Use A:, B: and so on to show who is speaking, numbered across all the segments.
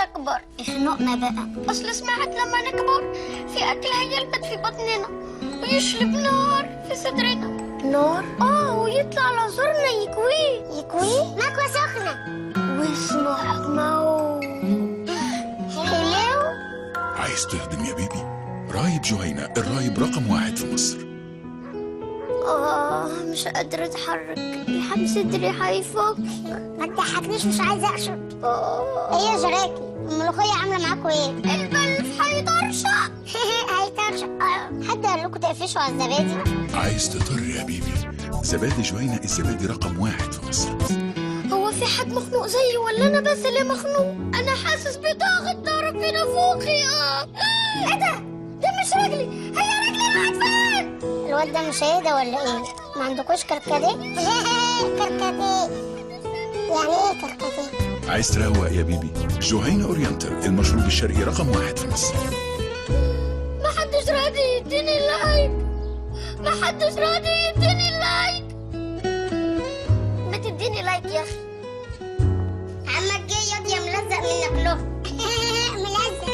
A: أكبر. يخنقنا بقى. أصل سمعت لما نكبر في أكل هيلبت في بطننا ويشلب نار في صدرنا. نار؟ ويطلع على زورنا يكويه. يكويه؟ مكوى سخنة. واسمه حماو. حلو؟
B: عايز تهضم يا بيبي؟ رايب جهينة الرايب رقم 1 في مصر.
A: مش قادرة أتحرك، لحم صدري هيفك. ما تضحكنيش، مش عايزة أشرب. إيه يا جراكي؟ الملوخية عاملة معاكوا إيه؟ البلف هيطرشق. هيطرشق. حد قال لكم تقفشوا على الزبادي؟
B: عايز تطر يا بيبي؟ زبادي جهينة الزبادي رقم 1 في مصر.
A: هو في حد مخنوق زيي ولا أنا بس اللي مخنوق؟ أنا حاسس بضغط ضرب في نافوخي. إيه ده؟ ده مش رجلي، هي رجلي راحت فين؟ الواد ده مش هيدا ولا إيه؟ ما عندكوش كركديه؟ كركديه يعني إيه كركديه؟
B: عايز تروق يا بيبي؟ جهينة أورينتال المشروب الشرقي رقم 1 في مصر.
A: محدش راضي يديني لايك. محدش راضي يديني لايك. ما تديني لايك يا أخي. عمك جاي ياض يا ملزق منك له. ملزق.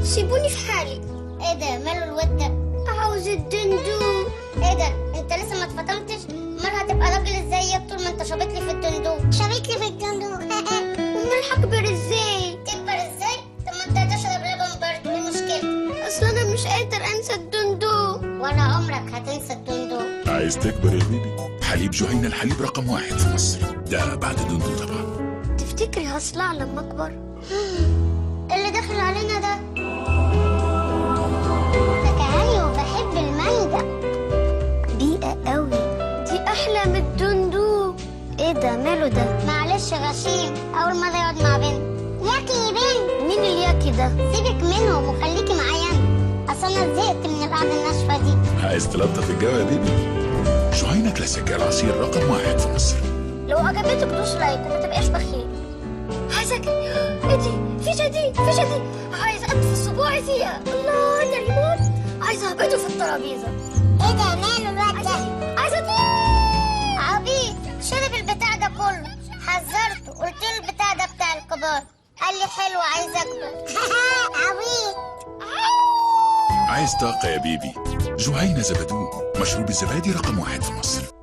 A: سيبوني في حالي. ايه ده؟ ماله الواد ده؟ عاوز الدندو. ايه ده؟ انت لسه ما اتفطمتش؟ امال هتبقى راجل ازاي طول ما انت شابط لي في الدندو؟ شابط لي في الدندو. امال هكبر ازاي؟ تكبر ازاي؟ طب ما انت هتشرب لبن برضه، ايه المشكلة؟ اصل انا مش قادر انسى الدندو. ولا عمرك هتنسى الدندو.
B: عايز تكبر يا بيبي؟ حليب جهينة الحليب رقم 1 في مصر، ده بعد دندو طبعا.
A: تفتكري هصلع لما اكبر؟ اللي داخل علينا ده فكهاني وبحب المانجا. بيئة قوي دي، احلى من الدندو. ايه ده؟ ماله ده؟ معلش غشيم، اول مرة يقعد مع بنت. ياكي يا بنت. مين الياكي ده؟ سيبك منهم وخليكي معايا انا، اصل انا زهقت من القعدة الناشفة دي.
B: عايز تلطف الجو يا بيبي؟ جهينة كلاسيك العصير رقم 1 في مصر.
A: لو عجبتك دوس لايك وما تبقاش بخيل. عايزة ايه دي؟ في جديد. عايزة أدفن صباعي فيها. الله، ده ريموت. عايزة أهبطه في الترابيزة. ايه ده؟ ماله الواد ده؟ عايزة عبيط، شرب البتاع ده كله. حذرته، قلت له البتاع ده بتاع الكبار، قال لي حلو عايز أكبر. عبيط.
B: عايز طاقة يا بيبي؟ جهينة زبادو مشروب الزبادي رقم 1 في مصر.